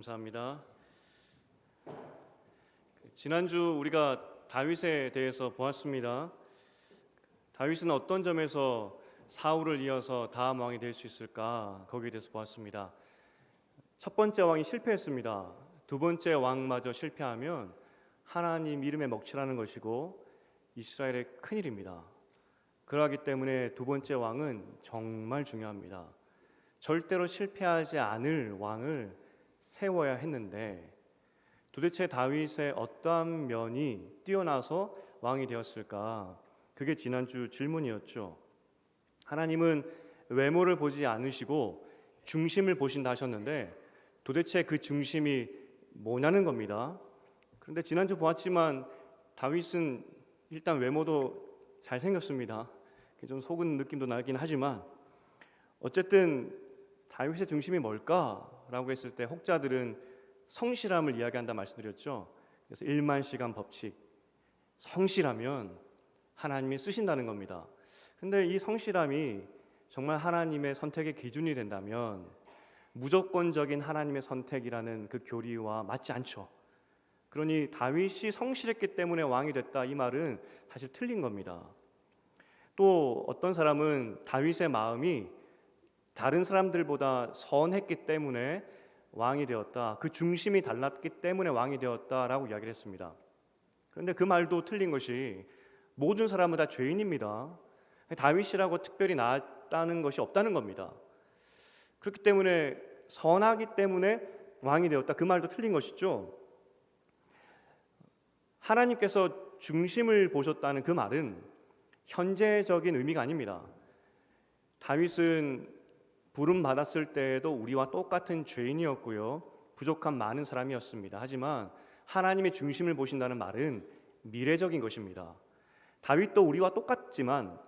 감사합니다. 지난주 우리가 다윗에 대해서 보았습니다. 다윗은 어떤 점에서 사울을 이어서 다음 왕이 될 수 있을까? 거기에 대해서 보았습니다. 첫 번째 왕이 실패했습니다. 두 번째 왕마저 실패하면 하나님 이름에 먹칠하는 것이고 이스라엘의 큰일입니다. 그러하기 때문에 두 번째 왕은 정말 중요합니다. 절대로 실패하지 않을 왕을 세워야 했는데 도대체 다윗의 어떠한 면이 뛰어나서 왕이 되었을까? 그게 지난주 질문이었죠. 하나님은 외모를 보지 않으시고 중심을 보신다 하셨는데 도대체 그 중심이 뭐냐는 겁니다. 그런데 지난주 보았지만 다윗은 일단 외모도 잘생겼습니다. 좀 속은 느낌도 나긴 하지만 어쨌든 다윗의 중심이 뭘까라고 했을 때 혹자들은 성실함을 이야기한다 말씀드렸죠. 그래서 1만 시간 법칙, 성실하면 하나님이 쓰신다는 겁니다. 근데 이 성실함이 정말 하나님의 선택의 기준이 된다면 무조건적인 하나님의 선택이라는 그 교리와 맞지 않죠. 그러니 다윗이 성실했기 때문에 왕이 됐다, 이 말은 사실 틀린 겁니다. 또 어떤 사람은 다윗의 마음이 다른 사람들보다 선했기 때문에 왕이 되었다, 그 중심이 달랐기 때문에 왕이 되었다라고 이야기를 했습니다. 그런데 그 말도 틀린 것이 모든 사람은 다 죄인입니다. 다윗이라고 특별히 나았다는 것이 없다는 겁니다. 그렇기 때문에 선하기 때문에 왕이 되었다, 그 말도 틀린 것이죠. 하나님께서 중심을 보셨다는 그 말은 현재적인 의미가 아닙니다. 다윗은 부름 받았을 때에도 우리와 똑같은 죄인이었고요, 부족한 많은 사람이었습니다. 하지만 하나님의 중심을 보신다는 말은 미래적인 것입니다. 다윗도 우리와 똑같지만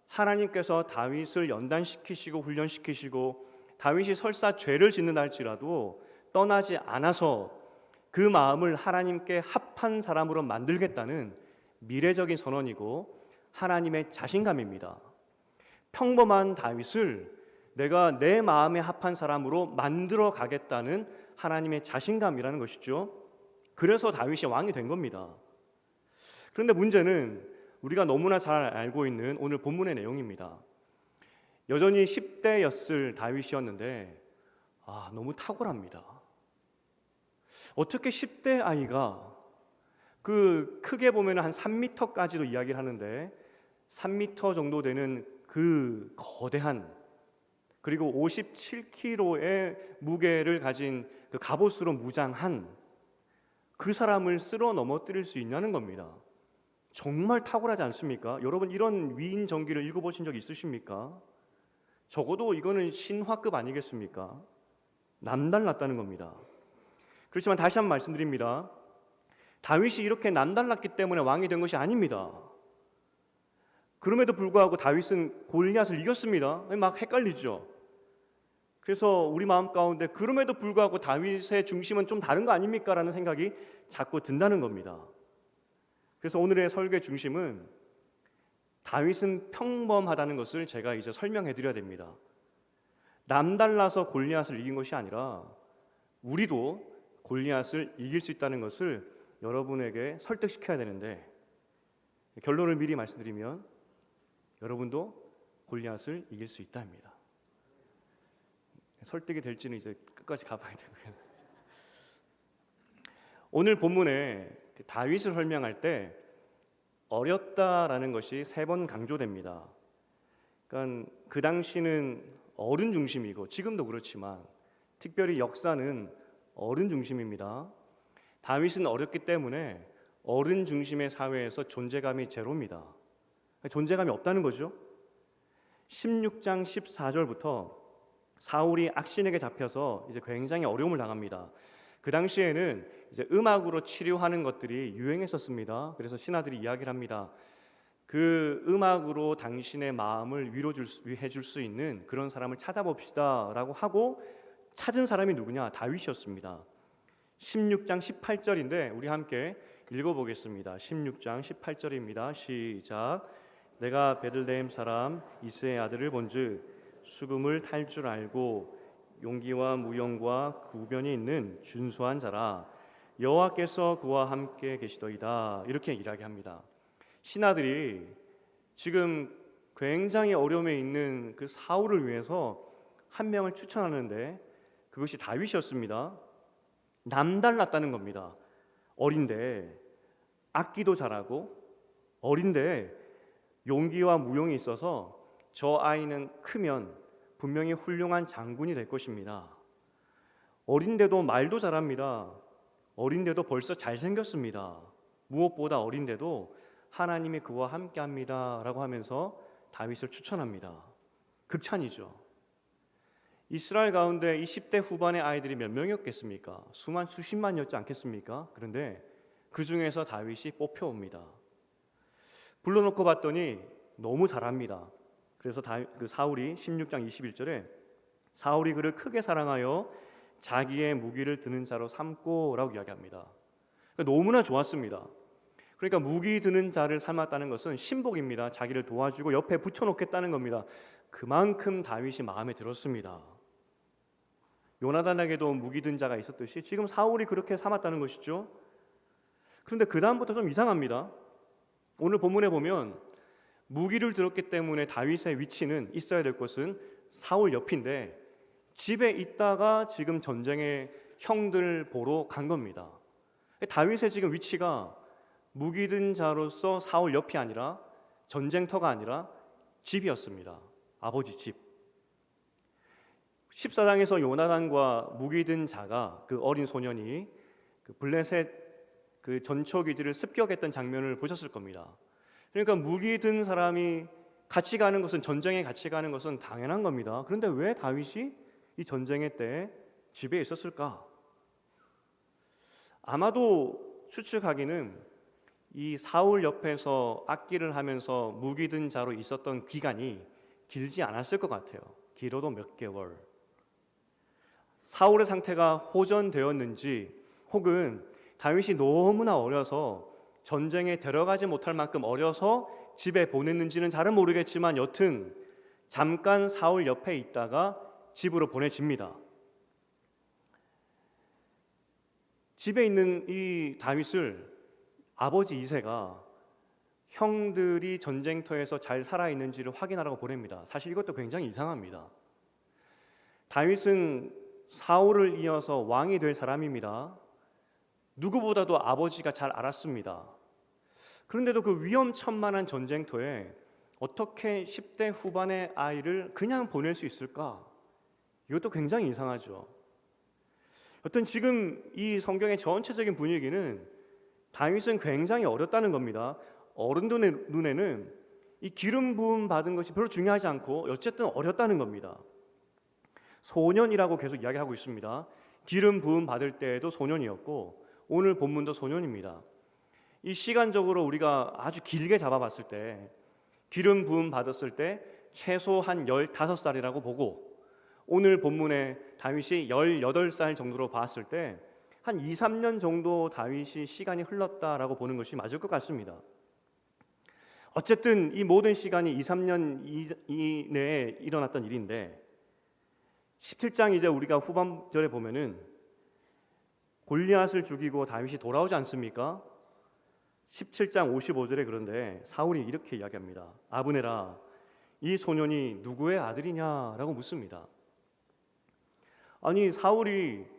하나님께서 다윗을 연단시키시고 훈련시키시고 다윗이 설사 죄를 짓는다 할지라도 떠나지 않아서 그 마음을 하나님께 합한 사람으로 만들겠다는 미래적인 선언이고 하나님의 자신감입니다. 평범한 다윗을 내가 내 마음에 합한 사람으로 만들어 가겠다는 하나님의 자신감이라는 것이죠. 그래서 다윗이 왕이 된 겁니다. 그런데 문제는 우리가 너무나 잘 알고 있는 오늘 본문의 내용입니다. 여전히 10대였을 다윗이었는데 너무 탁월합니다. 어떻게 10대 아이가 그 크게 보면 한 3m까지도 이야기를 하는데 3m 정도 되는 그 거대한, 그리고 57kg의 무게를 가진 그 갑옷으로 무장한 그 사람을 쓸어 넘어뜨릴 수 있냐는 겁니다. 정말 탁월하지 않습니까? 여러분, 이런 위인 전기를 읽어보신 적 있으십니까? 적어도 이거는 신화급 아니겠습니까? 남달랐다는 겁니다. 그렇지만 다시 한번 말씀드립니다. 다윗이 이렇게 남달랐기 때문에 왕이 된 것이 아닙니다. 그럼에도 불구하고 다윗은 골리앗을 이겼습니다. 막 헷갈리죠. 그래서 우리 마음 가운데 그럼에도 불구하고 다윗의 중심은 좀 다른 거 아닙니까? 라는 생각이 자꾸 든다는 겁니다. 그래서 오늘의 설교의 중심은 다윗은 평범하다는 것을 제가 이제 설명해 드려야 됩니다. 남달라서 골리앗을 이긴 것이 아니라 우리도 골리앗을 이길 수 있다는 것을 여러분에게 설득시켜야 되는데, 결론을 미리 말씀드리면 여러분도 골리앗을 이길 수 있다입니다. 설득이 될지는 이제 끝까지 가봐야 되고요. 오늘 본문에 다윗을 설명할 때 어렸다라는 것이 3번 강조됩니다. 그러니까 그 당시는 어른 중심이고 지금도 그렇지만 특별히 역사는 어른 중심입니다. 다윗은 어렸기 때문에 어른 중심의 사회에서 존재감이 제로입니다. 존재감이 없다는 거죠. 16장 14절부터 사울이 악신에게 잡혀서 이제 굉장히 어려움을 당합니다. 그 당시에는 이제 음악으로 치료하는 것들이 유행했었습니다. 그래서 신하들이 이야기를 합니다. 그 음악으로 당신의 마음을 위로해 줄 수 있는 그런 사람을 찾아봅시다 라고 하고 찾은 사람이 누구냐? 다윗이었습니다. 16장 18절인데 우리 함께 읽어보겠습니다. 16장 18절입니다. 시작. 내가 베들레헴 사람 이스의 아들을 본즉 수금을 탈 줄 알고 용기와 무용과 구변이 있는 준수한 자라. 여호와께서 그와 함께 계시더이다. 이렇게 이야기합니다. 신하들이 지금 굉장히 어려움에 있는 그 사울을 위해서 한 명을 추천하는데 그것이 다윗이었습니다. 남달랐다는 겁니다. 어린데 악기도 잘하고 어린데 용기와 무용이 있어서 저 아이는 크면 분명히 훌륭한 장군이 될 것입니다. 어린데도 말도 잘합니다. 어린데도 벌써 잘생겼습니다. 무엇보다 어린데도 하나님이 그와 함께합니다 라고 하면서 다윗을 추천합니다. 극찬이죠. 이스라엘 가운데 이 10대 후반의 아이들이 몇 명이었겠습니까? 수십만이었지 않겠습니까? 그런데 그 중에서 다윗이 뽑혀옵니다. 불러놓고 봤더니 너무 잘합니다. 그래서 사울이 16장 21절에 사울이 그를 크게 사랑하여 자기의 무기를 드는 자로 삼고 라고 이야기합니다. 너무나 좋았습니다. 그러니까 무기 드는 자를 삼았다는 것은 신복입니다. 자기를 도와주고 옆에 붙여놓겠다는 겁니다. 그만큼 다윗이 마음에 들었습니다. 요나단에게도 무기 든 자가 있었듯이 지금 사울이 그렇게 삼았다는 것이죠. 그런데 그 다음부터 좀 이상합니다. 오늘 본문에 보면 무기를 들었기 때문에 다윗의 위치는 있어야 될 곳은 사울 옆인데 집에 있다가 지금 전쟁의 형들 보러 간 겁니다. 다윗의 지금 위치가 무기 든 자로서 사울 옆이 아니라 전쟁터가 아니라 집이었습니다. 아버지 집. 14장에서 요나단과 무기 든 자가 그 어린 소년이 그 블레셋 그 전초기들을 습격했던 장면을 보셨을 겁니다. 그러니까 무기 든 사람이 같이 가는 것은 전쟁에 같이 가는 것은 당연한 겁니다. 그런데 왜 다윗이 이 전쟁의 때에 집에 있었을까? 아마도 추측하기는 이 사울 옆에서 악기를 하면서 무기 든 자로 있었던 기간이 길지 않았을 것 같아요. 길어도 몇 개월. 사울의 상태가 호전되었는지 혹은 다윗이 너무나 어려서 전쟁에 들어가지 못할 만큼 어려서 집에 보냈는지는 잘은 모르겠지만 여튼 잠깐 사울 옆에 있다가 집으로 보내집니다. 집에 있는 이 다윗을 아버지 이새가 형들이 전쟁터에서 잘 살아있는지를 확인하라고 보냅니다. 사실 이것도 굉장히 이상합니다. 다윗은 사울을 이어서 왕이 될 사람입니다. 누구보다도 아버지가 잘 알았습니다. 그런데도 그 위험천만한 전쟁터에 어떻게 10대 후반의 아이를 그냥 보낼 수 있을까? 이것도 굉장히 이상하죠. 여튼 지금 이 성경의 전체적인 분위기는 다윗은 굉장히 어렸다는 겁니다. 어른들의 눈에는 이 기름 부음 받은 것이 별로 중요하지 않고 어쨌든 어렸다는 겁니다. 소년이라고 계속 이야기하고 있습니다. 기름 부음 받을 때에도 소년이었고 오늘 본문도 소년입니다. 이 시간적으로 우리가 아주 길게 잡아봤을 때 기름 부음 받았을 때 최소 한 15살이라고 보고 오늘 본문에 다윗이 18살 정도로 봤을 때 한 2, 3년 정도 다윗이 시간이 흘렀다라고 보는 것이 맞을 것 같습니다. 어쨌든 이 모든 시간이 2, 3년 이내에 일어났던 일인데 17장 이제 우리가 후반절에 보면은 골리앗을 죽이고 다윗이 돌아오지 않습니까? 17장 55절에 그런데 사울이 이렇게 이야기합니다. 아브네라, 이 소년이 누구의 아들이냐라고 묻습니다. 아니 사울이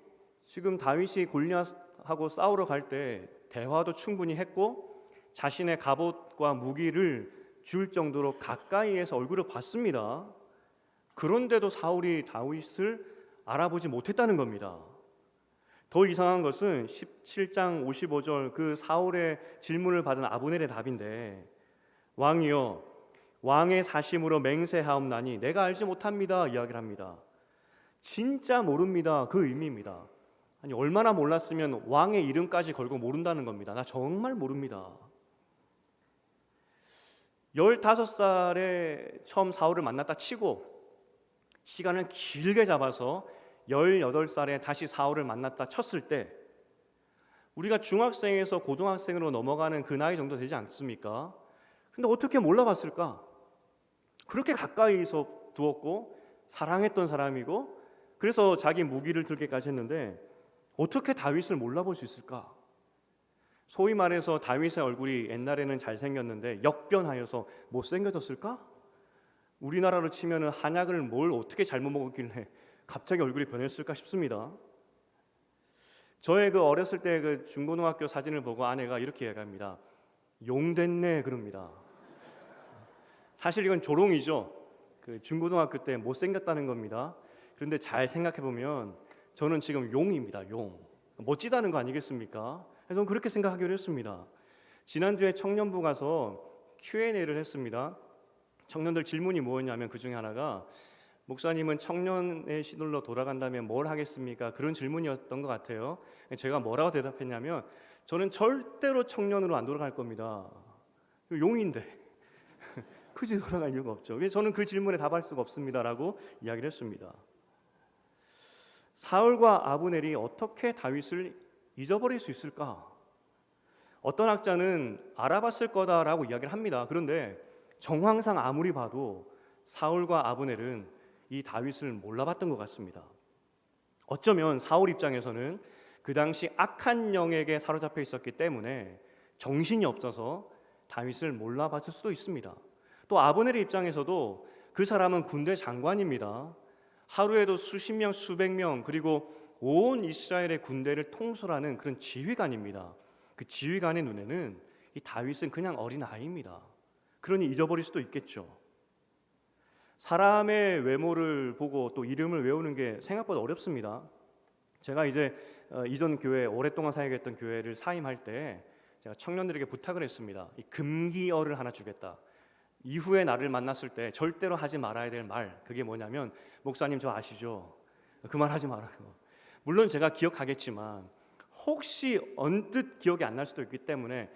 지금 다윗이 골리앗하고 싸우러 갈 때 대화도 충분히 했고 자신의 갑옷과 무기를 줄 정도로 가까이에서 얼굴을 봤습니다. 그런데도 사울이 다윗을 알아보지 못했다는 겁니다. 더 이상한 것은 17장 55절 그 사울의 질문을 받은 아브넬의 답인데 왕이여 왕의 사심으로 맹세하옵나니 내가 알지 못합니다 이야기를 합니다. 진짜 모릅니다 그 의미입니다. 아니 얼마나 몰랐으면 왕의 이름까지 걸고 모른다는 겁니다. 나 정말 모릅니다. 15살에 처음 사울을 만났다 치고 시간을 길게 잡아서 18살에 다시 사울을 만났다 쳤을 때 우리가 중학생에서 고등학생으로 넘어가는 그 나이 정도 되지 않습니까? 근데 어떻게 몰라봤을까? 그렇게 가까이서 두었고 사랑했던 사람이고 그래서 자기 무기를 들게까지 했는데 어떻게 다윗을 몰라볼 수 있을까? 소위 말해서 다윗의 얼굴이 옛날에는 잘생겼는데 역변하여서 못생겨졌을까? 우리나라로 치면은 한약을 뭘 어떻게 잘못 먹었길래 갑자기 얼굴이 변했을까 싶습니다. 저의 그 어렸을 때 그 중고등학교 사진을 보고 아내가 이렇게 얘기합니다. 용 됐네 그럽니다. 사실 이건 조롱이죠. 그 중고등학교 때 못생겼다는 겁니다. 그런데 잘 생각해 보면 저는 지금 용입니다. 용. 멋지다는 거 아니겠습니까? 저는 그렇게 생각하기로 했습니다. 지난주에 청년부 가서 Q&A를 했습니다. 청년들 질문이 뭐였냐면 그 중에 하나가 목사님은 청년의 시들로 돌아간다면 뭘 하겠습니까? 그런 질문이었던 것 같아요. 제가 뭐라고 대답했냐면 저는 절대로 청년으로 안 돌아갈 겁니다. 용인데 굳이 돌아갈 이유가 없죠. 그래서 저는 그 질문에 답할 수가 없습니다라고 이야기를 했습니다. 사울과 아브넬이 어떻게 다윗을 잊어버릴 수 있을까? 어떤 학자는 알아봤을 거다라고 이야기를 합니다. 그런데 정황상 아무리 봐도 사울과 아브넬은 이 다윗을 몰라봤던 것 같습니다. 어쩌면 사울 입장에서는 그 당시 악한 영에게 사로잡혀 있었기 때문에 정신이 없어서 다윗을 몰라봤을 수도 있습니다. 또 아브넬의 입장에서도 그 사람은 군대 장관입니다. 하루에도 수십 명, 수백 명, 그리고 온 이스라엘의 군대를 통솔하는 그런 지휘관입니다. 그 지휘관의 눈에는 이 다윗은 그냥 어린 아이입니다. 그러니 잊어버릴 수도 있겠죠. 사람의 외모를 보고 또 이름을 외우는 게 생각보다 어렵습니다. 제가 이제 이전 교회 오랫동안 사역했던 교회를 사임할 때 제가 청년들에게 부탁을 했습니다. 이 금기어를 하나 주겠다. 이후에 나를 만났을 때 절대로 하지 말아야 될 말, 그게 뭐냐면 목사님 저 아시죠? 그 말 하지 말아요. 물론 제가 기억하겠지만 혹시 언뜻 기억이 안 날 수도 있기 때문에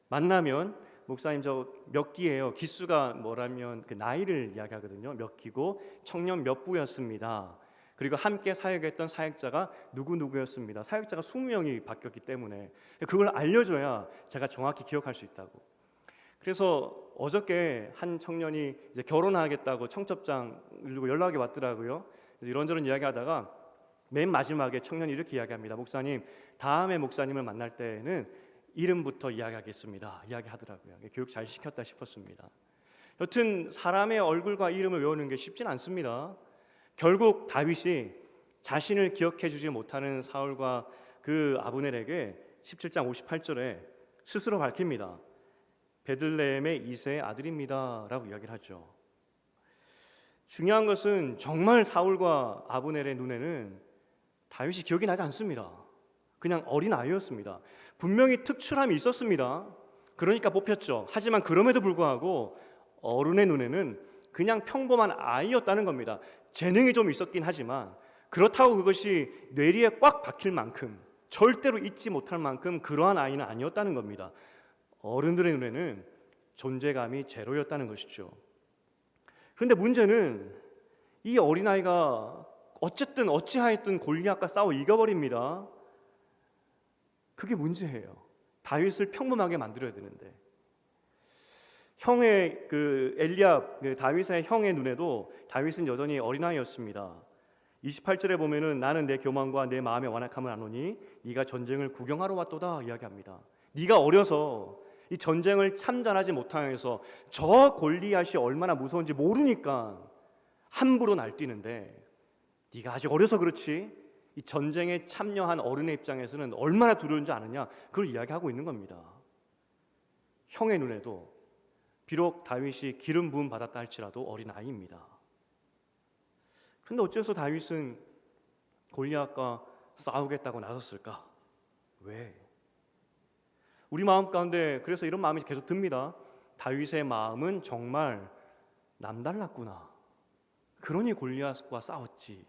만나면 목사님 저 몇 기예요? 기수가 뭐라면 그 나이를 이야기하거든요. 몇 기고 청년 몇 부였습니다. 그리고 함께 사역했던 사역자가 누구누구였습니다. 사역자가 20명이 바뀌었기 때문에 그걸 알려줘야 제가 정확히 기억할 수 있다고. 그래서 어저께 한 청년이 이제 결혼하겠다고 청첩장 들고 연락이 왔더라고요. 이런저런 이야기하다가 맨 마지막에 청년이 이렇게 이야기합니다. 목사님, 다음에 목사님을 만날 때는 이름부터 이야기하겠습니다. 이야기하더라고요. 교육 잘 시켰다 싶었습니다. 여튼 사람의 얼굴과 이름을 외우는 게 쉽진 않습니다. 결국 다윗이 자신을 기억해 주지 못하는 사울과 그 아브넬에게 17장 58절에 스스로 밝힙니다. 베들레헴의 이새의 아들입니다 라고 이야기를 하죠. 중요한 것은 정말 사울과 아브넬의 눈에는 다윗이 기억이 나지 않습니다. 그냥 어린 아이였습니다. 분명히 특출함이 있었습니다. 그러니까 뽑혔죠. 하지만 그럼에도 불구하고 어른의 눈에는 그냥 평범한 아이였다는 겁니다. 재능이 좀 있었긴 하지만 그렇다고 그것이 뇌리에 꽉 박힐 만큼, 절대로 잊지 못할 만큼 그러한 아이는 아니었다는 겁니다. 어른들의 눈에는 존재감이 제로였다는 것이죠. 그런데 문제는 이 어린아이가 어쨌든 어찌하였든 골리앗과 싸워 이겨버립니다. 그게 문제예요. 다윗을 평범하게 만들어야 되는데 형의 그 엘리압, 그 다윗의 형의 눈에도 다윗은 여전히 어린아이였습니다. 28절에 보면은 나는 내 교만과 내 마음의 완악함을 아노니 네가 전쟁을 구경하러 왔도다 이야기합니다. 네가 어려서 이 전쟁을 참전하지 못하여서 저 골리앗이 얼마나 무서운지 모르니까 함부로 날뛰는데 네가 아직 어려서 그렇지 이 전쟁에 참여한 어른의 입장에서는 얼마나 두려운지 아느냐, 그걸 이야기하고 있는 겁니다. 형의 눈에도 비록 다윗이 기름 부음 받았다 할지라도 어린 아이입니다. 그런데 어째서 다윗은 골리앗과 싸우겠다고 나섰을까? 왜? 우리 마음 가운데 그래서 이런 마음이 계속 듭니다. 다윗의 마음은 정말 남달랐구나. 그러니 골리앗과 싸웠지.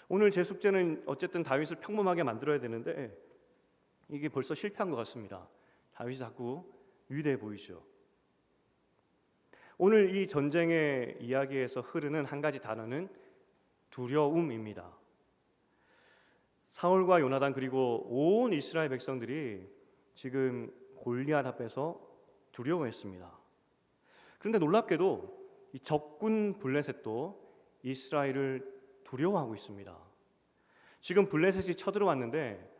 오늘 제 숙제는 어쨌든 다윗을 평범하게 만들어야 되는데 이게 벌써 실패한 것 같습니다. 다윗이 자꾸 위대해 보이죠. 오늘 이 전쟁의 이야기에서 흐르는 한 가지 단어는 두려움입니다. 사울과 요나단 그리고 온 이스라엘 백성들이 지금 골리앗 앞에서 두려워했습니다. 그런데 놀랍게도 이 적군 블레셋도 이스라엘을 두려워하고 있습니다. 지금 블레셋이 쳐들어왔는데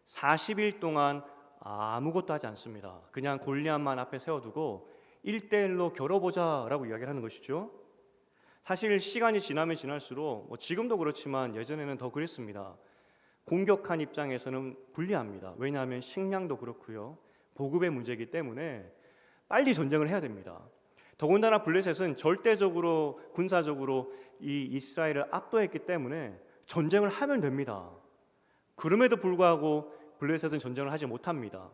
40일 동안 아무것도 하지 않습니다. 그냥 골리앗만 앞에 세워두고 1대1로 겨뤄보자라고 이야기를 하는 것이죠. 사실 시간이 지나면 지날수록 지금도 그렇지만 예전에는 더 그랬습니다. 공격한 입장에서는 불리합니다. 왜냐하면 식량도 그렇고요, 보급의 문제이기 때문에 빨리 전쟁을 해야 됩니다. 더군다나 블레셋은 절대적으로 군사적으로 이 이스라엘을 압도했기 때문에 전쟁을 하면 됩니다. 그럼에도 불구하고 블레셋은 전쟁을 하지 못합니다.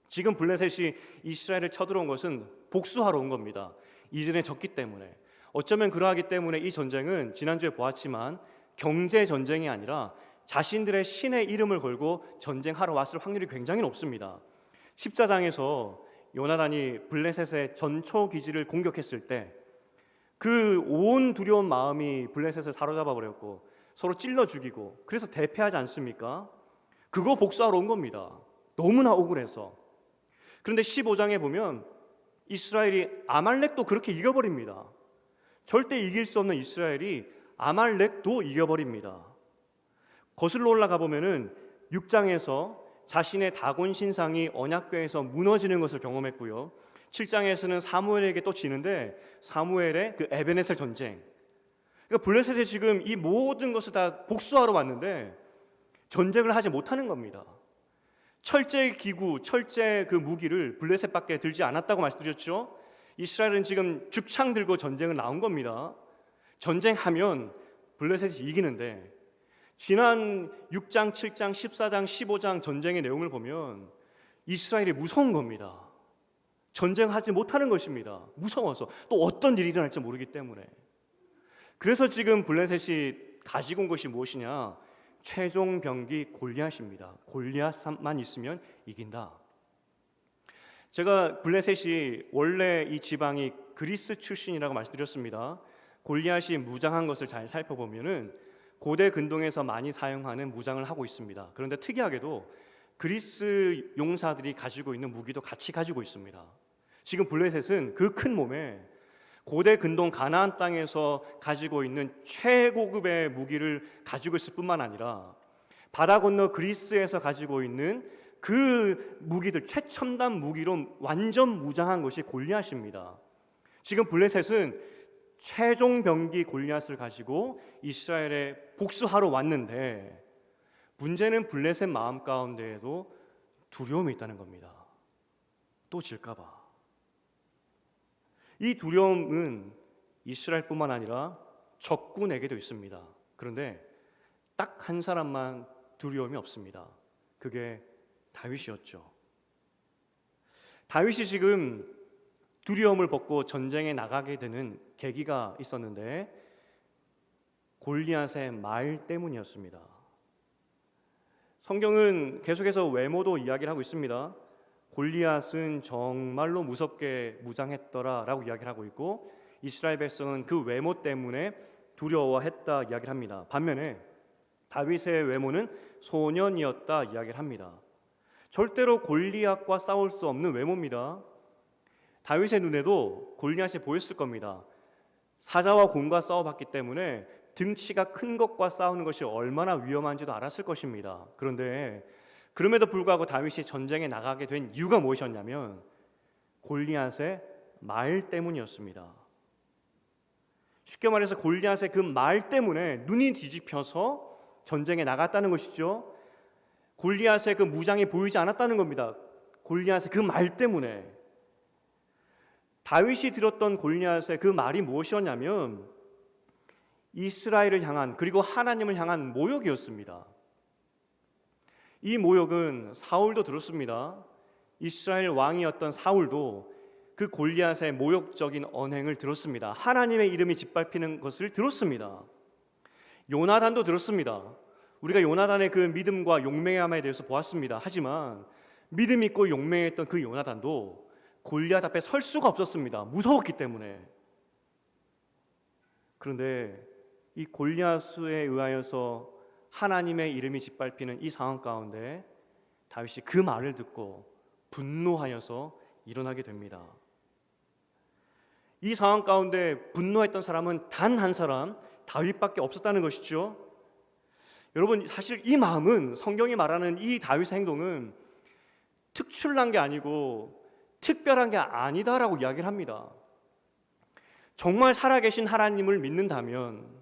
지금 블레셋이 이스라엘을 쳐들어온 것은 복수하러 온 겁니다. 이전에 졌기 때문에. 어쩌면 그러하기 때문에 이 전쟁은 지난주에 보았지만 경제 전쟁이 아니라 자신들의 신의 이름을 걸고 전쟁하러 왔을 확률이 굉장히 높습니다. 14장에서 요나단이 블레셋의 전초 기지를 공격했을 때 그 온 두려운 마음이 블레셋을 사로잡아 버렸고 서로 찔러 죽이고 그래서 대패하지 않습니까? 그거 복수하러 온 겁니다. 너무나 억울해서. 그런데 15장에 보면 이스라엘이 아말렉도 그렇게 이겨버립니다. 절대 이길 수 없는 이스라엘이 아말렉도 이겨버립니다. 거슬러 올라가 보면은 6장에서 자신의 다곤 신상이 언약궤에서 무너지는 것을 경험했고요. 7장에서는 사무엘에게 또 지는데 사무엘의 그 에베네셀 전쟁. 그러니까 블레셋이 지금 이 모든 것을 다 복수하러 왔는데 전쟁을 하지 못하는 겁니다. 철제 기구, 철제 그 무기를 블레셋밖에 들지 않았다고 말씀드렸죠. 이스라엘은 지금 죽창 들고 전쟁을 나온 겁니다. 전쟁하면 블레셋이 이기는데 지난 6장, 7장, 14장, 15장 전쟁의 내용을 보면 이스라엘이 무서운 겁니다. 전쟁하지 못하는 것입니다. 무서워서 또 어떤 일이 일어날지 모르기 때문에. 그래서 지금 블레셋이 가지고 온 것이 무엇이냐? 최종 병기 골리앗입니다. 골리앗만 있으면 이긴다. 제가 블레셋이 원래 이 지방이 그리스 출신이라고 말씀드렸습니다. 골리앗이 무장한 것을 잘 살펴보면은 고대 근동에서 많이 사용하는 무장을 하고 있습니다. 그런데 특이하게도 그리스 용사들이 가지고 있는 무기도 같이 가지고 있습니다. 지금 블레셋은 그 큰 몸에 고대 근동 가나안 땅에서 가지고 있는 최고급의 무기를 가지고 있을 뿐만 아니라 바다 건너 그리스에서 가지고 있는 그 무기들, 최첨단 무기로 완전 무장한 것이 골리앗입니다. 지금 블레셋은 최종 병기 골리앗을 가지고 이스라엘에 복수하러 왔는데 문제는 블레셋 마음 가운데에도 두려움이 있다는 겁니다. 또 질까 봐. 이 두려움은 이스라엘뿐만 아니라 적군에게도 있습니다. 그런데 딱 한 사람만 두려움이 없습니다. 그게 다윗이었죠. 다윗이 지금 두려움을 벗고 전쟁에 나가게 되는 계기가 있었는데 골리앗의 말 때문이었습니다. 성경은 계속해서 외모도 이야기를 하고 있습니다. 골리앗은 정말로 무섭게 무장했더라 라고 이야기를 하고 있고 이스라엘 백성은 그 외모 때문에 두려워했다 이야기를 합니다. 반면에 다윗의 외모는 소년이었다 이야기를 합니다. 절대로 골리앗과 싸울 수 없는 외모입니다. 다윗의 눈에도 골리앗이 보였을 겁니다. 사자와 곰과 싸워봤기 때문에 등치가 큰 것과 싸우는 것이 얼마나 위험한지도 알았을 것입니다. 그런데 그럼에도 불구하고 다윗이 전쟁에 나가게 된 이유가 무엇이었냐면 골리앗의 말 때문이었습니다. 쉽게 말해서 골리앗의 그 말 때문에 눈이 뒤집혀서 전쟁에 나갔다는 것이죠. 골리앗의 그 무장이 보이지 않았다는 겁니다. 골리앗의 그 말 때문에. 다윗이 들었던 골리앗의 그 말이 무엇이었냐면 이스라엘을 향한 그리고 하나님을 향한 모욕이었습니다. 이 모욕은 사울도 들었습니다. 이스라엘 왕이었던 사울도 그 골리앗의 모욕적인 언행을 들었습니다. 하나님의 이름이 짓밟히는 것을 들었습니다. 요나단도 들었습니다. 우리가 요나단의 그 믿음과 용맹함에 대해서 보았습니다. 하지만 믿음 있고 용맹했던 그 요나단도 골리앗 앞에 설 수가 없었습니다. 무서웠기 때문에. 그런데 이 골리앗에 의하여서 하나님의 이름이 짓밟히는 이 상황 가운데 다윗이 그 말을 듣고 분노하여서 일어나게 됩니다. 이 상황 가운데 분노했던 사람은 단 한 사람, 다윗밖에 없었다는 것이죠. 여러분, 사실 이 마음은, 성경이 말하는 이 다윗의 행동은 특출난 게 아니고 특별한 게 아니다라고 이야기를 합니다. 정말 살아계신 하나님을 믿는다면,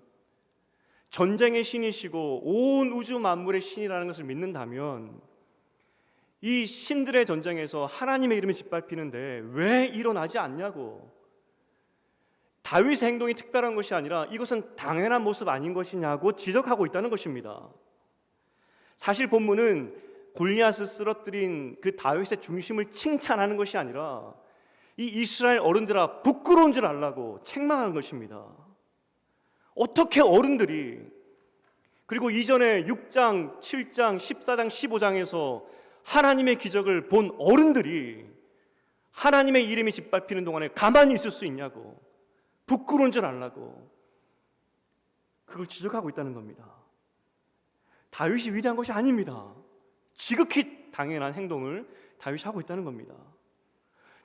전쟁의 신이시고 온 우주 만물의 신이라는 것을 믿는다면, 이 신들의 전쟁에서 하나님의 이름이 짓밟히는데 왜 일어나지 않냐고. 다윗의 행동이 특별한 것이 아니라 이것은 당연한 모습 아닌 것이냐고 지적하고 있다는 것입니다. 사실 본문은 골리앗을 쓰러뜨린 그 다윗의 중심을 칭찬하는 것이 아니라 이 이스라엘 어른들아 부끄러운 줄 알라고 책망하는 것입니다. 어떻게 어른들이, 그리고 이전에 6장, 7장, 14장, 15장에서 하나님의 기적을 본 어른들이 하나님의 이름이 짓밟히는 동안에 가만히 있을 수 있냐고, 부끄러운 줄 알라고 그걸 지적하고 있다는 겁니다. 다윗이 위대한 것이 아닙니다. 지극히 당연한 행동을 다윗이 하고 있다는 겁니다.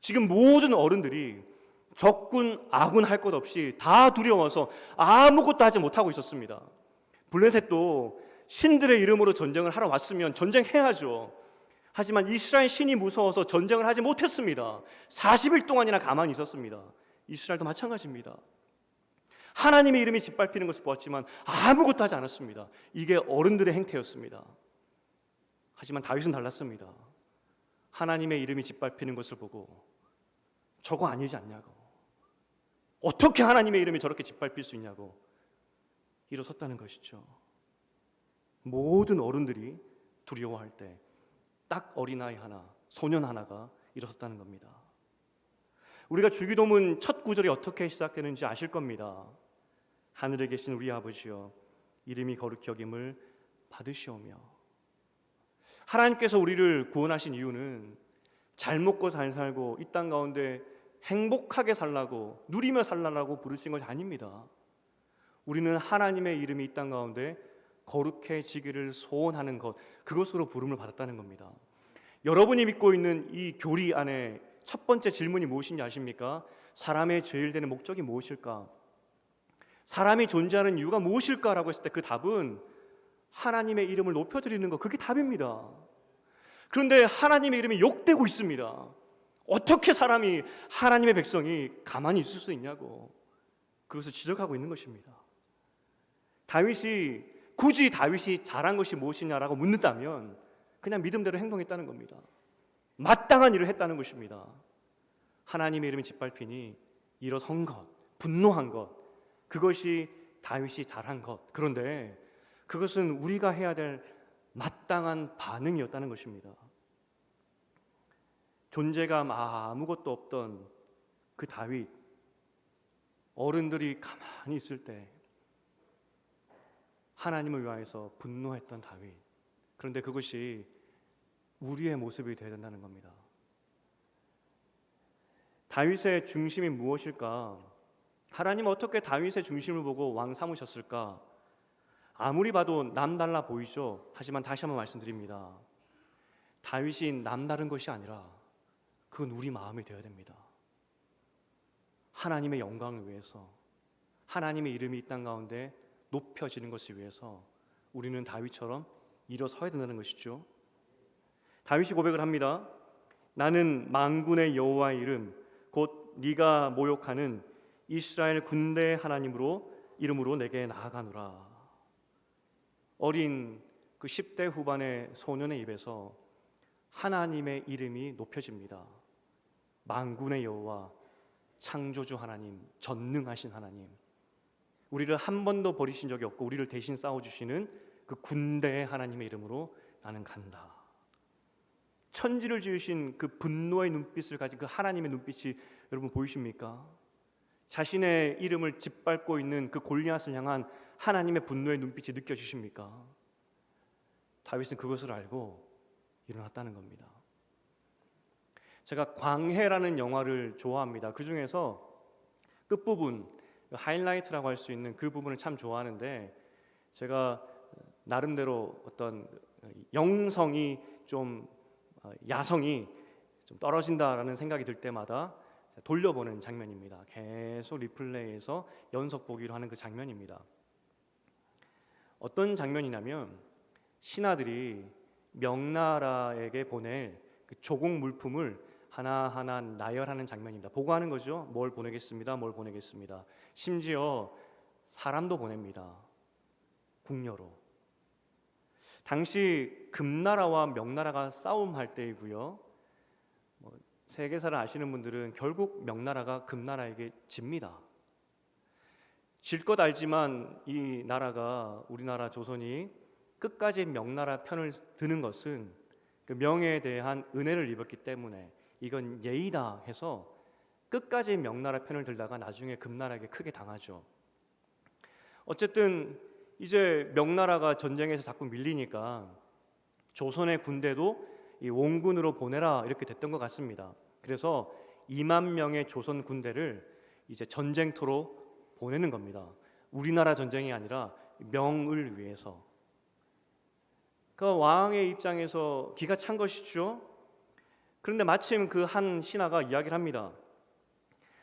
지금 모든 어른들이 적군, 아군 할 것 없이 다 두려워서 아무것도 하지 못하고 있었습니다. 블레셋도 신들의 이름으로 전쟁을 하러 왔으면 전쟁해야죠. 하지만 이스라엘 신이 무서워서 전쟁을 하지 못했습니다. 40일 동안이나 가만히 있었습니다. 이스라엘도 마찬가지입니다. 하나님의 이름이 짓밟히는 것을 보았지만 아무것도 하지 않았습니다. 이게 어른들의 행태였습니다. 하지만 다윗은 달랐습니다. 하나님의 이름이 짓밟히는 것을 보고 저거 아니지 않냐고, 어떻게 하나님의 이름이 저렇게 짓밟힐 수 있냐고 일어섰다는 것이죠. 모든 어른들이 두려워할 때 딱 어린아이 하나, 소년 하나가 일어섰다는 겁니다. 우리가 주기도문 첫 구절이 어떻게 시작되는지 아실 겁니다. 하늘에 계신 우리 아버지여, 이름이 거룩히 여김을 받으시오며. 하나님께서 우리를 구원하신 이유는 잘 먹고 잘 살고 이 땅 가운데 행복하게 살라고, 누리며 살라고 부르신 것이 아닙니다. 우리는 하나님의 이름이 이 땅 가운데 거룩해지기를 소원하는 것, 그것으로 부름을 받았다는 겁니다. 여러분이 믿고 있는 이 교리 안에 첫 번째 질문이 무엇인지 아십니까? 사람의 죄일 되는 목적이 무엇일까? 사람이 존재하는 이유가 무엇일까라고 했을 때 그 답은 하나님의 이름을 높여드리는 것, 그게 답입니다. 그런데 하나님의 이름이 욕되고 있습니다. 어떻게 사람이, 하나님의 백성이 가만히 있을 수 있냐고 그것을 지적하고 있는 것입니다. 굳이 다윗이 잘한 것이 무엇이냐라고 묻는다면 그냥 믿음대로 행동했다는 겁니다. 마땅한 일을 했다는 것입니다. 하나님의 이름이 짓밟히니 일어선 것, 분노한 것, 그것이 다윗이 잘한 것. 그런데 그것은 우리가 해야 될 마땅한 반응이었다는 것입니다. 존재감 아무것도 없던 그 다윗, 어른들이 가만히 있을 때 하나님을 위하여서 분노했던 다윗. 그런데 그것이 우리의 모습이 되어야 된다는 겁니다. 다윗의 중심이 무엇일까? 하나님은 어떻게 다윗의 중심을 보고 왕 삼으셨을까? 아무리 봐도 남달라 보이죠. 하지만 다시 한번 말씀드립니다. 다윗이 남다른 것이 아니라 그건 우리 마음이 되어야 됩니다. 하나님의 영광을 위해서, 하나님의 이름이 이 땅 가운데 높여지는 것을 위해서 우리는 다윗처럼 일어서야 된다는 것이죠. 다윗이 고백을 합니다. 나는 만군의 여호와의 이름, 곧 네가 모욕하는 이스라엘 군대의 하나님으로 이름으로 내게 나아가노라. 어린 그 10대 후반의 소년의 입에서 하나님의 이름이 높여집니다. 만군의 여호와, 창조주 하나님, 전능하신 하나님, 우리를 한 번도 버리신 적이 없고 우리를 대신 싸워주시는 그 군대의 하나님의 이름으로 나는 간다. 천지를 지으신 그 분노의 눈빛을 가진 그 하나님의 눈빛이 여러분 보이십니까? 자신의 이름을 짓밟고 있는 그 골리앗을 향한 하나님의 분노의 눈빛이 느껴지십니까? 다윗은 그것을 알고 일어났다는 겁니다. 제가 광해라는 영화를 좋아합니다. 그 중에서 끝부분, 하이라이트라고 할 수 있는 그 부분을 참 좋아하는데, 제가 나름대로 어떤 영성이 좀, 야성이 좀 떨어진다라는 생각이 들 때마다 돌려보는 장면입니다. 계속 리플레이해서 연속 보기로 하는 그 장면입니다. 어떤 장면이냐면 신하들이 명나라에게 보낼 그 조공 물품을 하나하나 나열하는 장면입니다. 보고하는 거죠. 뭘 보내겠습니다. 뭘 보내겠습니다. 심지어 사람도 보냅니다. 궁녀로. 당시 금나라와 명나라가 싸움할 때이고요. 세계사를 아시는 분들은 결국 명나라가 금나라에게 집니다. 질 것 알지만 이 나라가, 우리나라 조선이 끝까지 명나라 편을 드는 것은 그 명예에 대한 은혜를 입었기 때문에 이건 예의다 해서 끝까지 명나라 편을 들다가 나중에 금나라에게 크게 당하죠. 어쨌든 이제 명나라가 전쟁에서 자꾸 밀리니까 조선의 군대도 이 원군으로 보내라 이렇게 됐던 것 같습니다. 그래서 2만 명의 조선 군대를 이제 전쟁터로 보내는 겁니다. 우리나라 전쟁이 아니라 명을 위해서. 그 왕의 입장에서 기가 찬 것이죠. 그런데 마침 그 한 신하가 이야기를 합니다.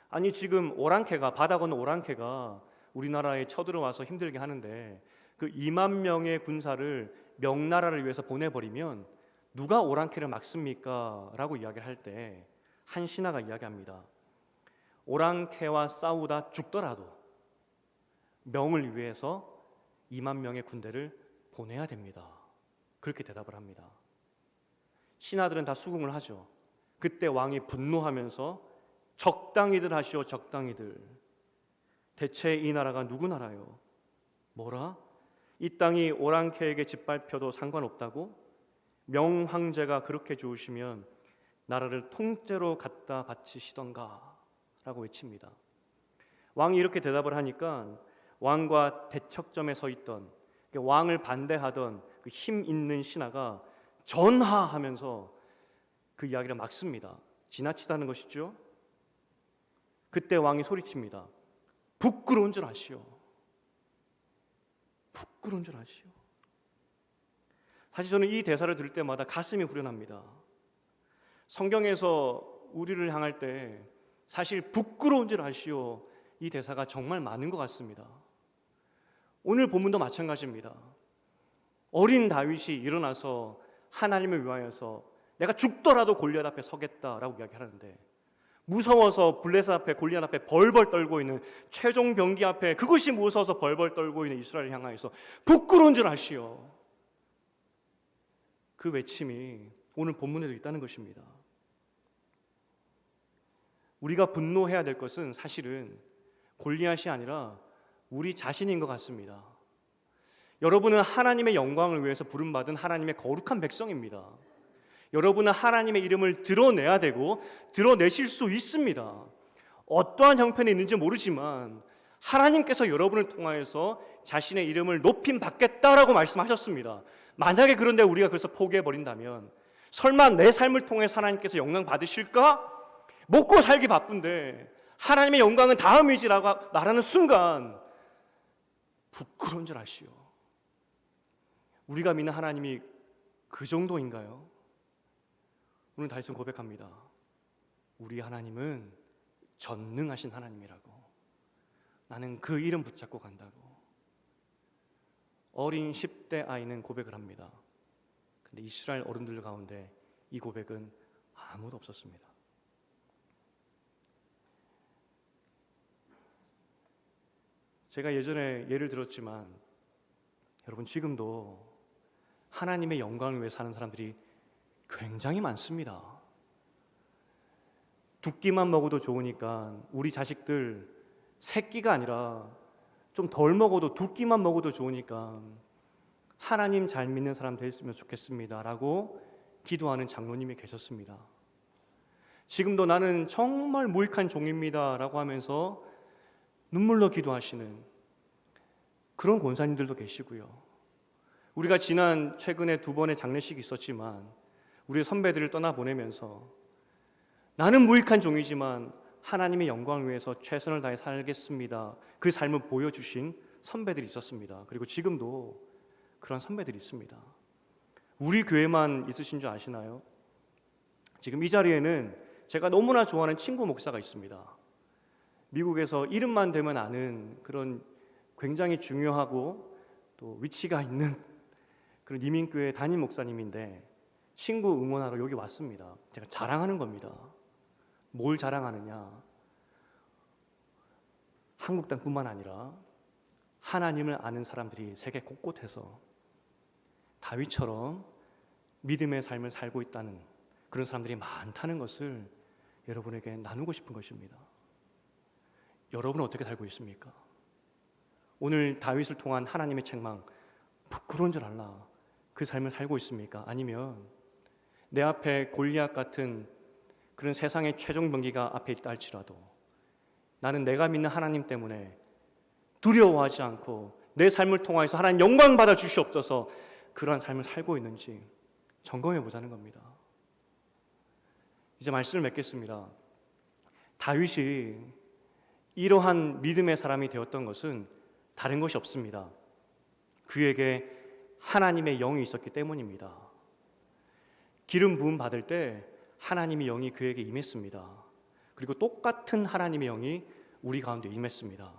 아니 지금 오랑캐가, 바다 건너 오랑캐가 우리나라에 쳐들어와서 힘들게 하는데 그 2만 명의 군사를 명나라를 위해서 보내버리면 누가 오랑캐를 막습니까? 라고 이야기를 할 때 한 신하가 이야기합니다. 오랑캐와 싸우다 죽더라도 명을 위해서 2만 명의 군대를 보내야 됩니다. 그렇게 대답을 합니다. 신하들은 다 수긍을 하죠. 그때 왕이 분노하면서 적당히들 하시오, 적당히들. 대체 이 나라가 누구 나라요? 뭐라? 이 땅이 오랑캐에게 짓밟혀도 상관없다고? 명황제가 그렇게 좋으시면 나라를 통째로 갖다 바치시던가 라고 외칩니다. 왕이 이렇게 대답을 하니까 왕과 대척점에 서 있던, 왕을 반대하던 그 힘 있는 신하가 전하하면서 그 이야기를 막습니다. 지나치다는 것이죠. 그때 왕이 소리칩니다. 부끄러운 줄 아시오. 부끄러운 줄 아시오. 사실 저는 이 대사를 들을 때마다 가슴이 후련합니다. 성경에서 우리를 향할 때 사실 부끄러운 줄 아시오, 이 대사가 정말 많은 것 같습니다. 오늘 본문도 마찬가지입니다. 어린 다윗이 일어나서 하나님을 위하여서 내가 죽더라도 골리앗 앞에 서겠다라고 이야기하는데, 무서워서 블레셋 앞에, 골리앗 앞에 벌벌 떨고 있는, 최종 병기 앞에 그것이 무서워서 벌벌 떨고 있는 이스라엘을 향하여서 부끄러운 줄 아시오, 그 외침이 오늘 본문에도 있다는 것입니다. 우리가 분노해야 될 것은 사실은 골리앗이 아니라 우리 자신인 것 같습니다. 여러분은 하나님의 영광을 위해서 부름받은 하나님의 거룩한 백성입니다. 여러분은 하나님의 이름을 드러내야 되고 드러내실 수 있습니다. 어떠한 형편이 있는지 모르지만 하나님께서 여러분을 통하여서 자신의 이름을 높임 받겠다라고 말씀하셨습니다. 만약에 그런데 우리가 그래서 포기해버린다면, 설마 내 삶을 통해서 하나님께서 영광 받으실까? 먹고 살기 바쁜데 하나님의 영광은 다음이지라고 말하는 순간 부끄러운 줄 아시오. 우리가 믿는 하나님이 그 정도인가요? 오늘 다윗은 고백합니다. 우리 하나님은 전능하신 하나님이라고. 나는 그 이름 붙잡고 간다고. 어린 10대 아이는 고백을 합니다. 근데 이스라엘 어른들 가운데 이 고백은 아무도 없었습니다. 제가 예전에 예를 들었지만 여러분, 지금도 하나님의 영광을 위해 사는 사람들이 굉장히 많습니다. 두 끼만 먹어도 좋으니까 우리 자식들 세 끼가 아니라 좀 덜 먹어도 두 끼만 먹어도 좋으니까 하나님 잘 믿는 사람 됐으면 좋겠습니다 라고 기도하는 장로님이 계셨습니다. 지금도 나는 정말 무익한 종입니다 라고 하면서 눈물로 기도하시는 그런 권사님들도 계시고요. 우리가 최근에 2번의 장례식이 있었지만 우리 선배들을 떠나보내면서 나는 무익한 종이지만 하나님의 영광을 위해서 최선을 다해 살겠습니다, 그 삶을 보여주신 선배들이 있었습니다. 그리고 지금도 그런 선배들이 있습니다. 우리 교회만 있으신 줄 아시나요? 지금 이 자리에는 제가 너무나 좋아하는 친구 목사가 있습니다. 미국에서 이름만 대면 아는 그런 굉장히 중요하고 또 위치가 있는 그런 이민교회 담임 목사님인데 친구 응원하러 여기 왔습니다. 제가 자랑하는 겁니다. 뭘 자랑하느냐? 한국 땅뿐만 아니라 하나님을 아는 사람들이 세계 곳곳에서 다윗처럼 믿음의 삶을 살고 있다는 그런 사람들이 많다는 것을 여러분에게 나누고 싶은 것입니다. 여러분은 어떻게 살고 있습니까? 오늘 다윗을 통한 하나님의 책망, 부끄러운 줄 알라, 그 삶을 살고 있습니까? 아니면 내 앞에 골리앗 같은 그런 세상의 최종 병기가 앞에 있다 할지라도 나는 내가 믿는 하나님 때문에 두려워하지 않고 내 삶을 통해서 하나님 영광 받아 주시옵소서, 그러한 삶을 살고 있는지 점검해 보자는 겁니다. 이제 말씀을 맺겠습니다. 다윗이 이러한 믿음의 사람이 되었던 것은 다른 것이 없습니다. 그에게 하나님의 영이 있었기 때문입니다. 기름 부음 받을 때 하나님의 영이 그에게 임했습니다. 그리고 똑같은 하나님의 영이 우리 가운데 임했습니다.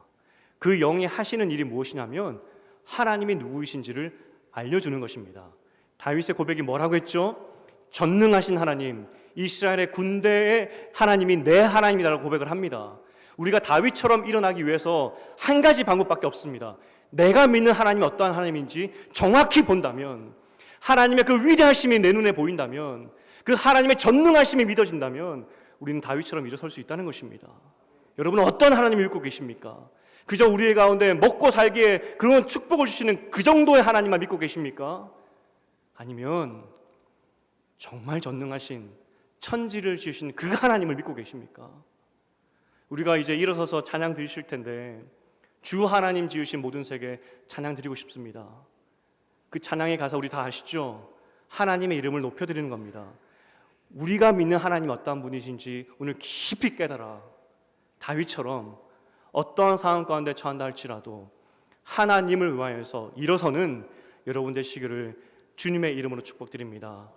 그 영이 하시는 일이 무엇이냐면 하나님이 누구이신지를 알려주는 것입니다. 다윗의 고백이 뭐라고 했죠? 전능하신 하나님, 이스라엘의 군대의 하나님이 내 하나님이라고 고백을 합니다. 우리가 다윗처럼 일어나기 위해서 한 가지 방법밖에 없습니다. 내가 믿는 하나님이 어떠한 하나님인지 정확히 본다면, 하나님의 그 위대하심이 내 눈에 보인다면, 그 하나님의 전능하심이 믿어진다면 우리는 다윗처럼 일어설 수 있다는 것입니다. 여러분은 어떤 하나님을 믿고 계십니까? 그저 우리의 가운데 먹고 살기에 그런 축복을 주시는 그 정도의 하나님만 믿고 계십니까? 아니면 정말 전능하신 천지를 지으신 그 하나님을 믿고 계십니까? 우리가 이제 일어서서 찬양 드리실 텐데 주 하나님 지으신 모든 세계 찬양 드리고 싶습니다. 그 찬양의 가사 우리 다 아시죠? 하나님의 이름을 높여드리는 겁니다. 우리가 믿는 하나님 어떠한 분이신지 오늘 깊이 깨달아 다윗처럼 어떠한 상황 가운데 처한다 할지라도 하나님을 위하여서 일어서는 여러분 되시기를 주님의 이름으로 축복드립니다.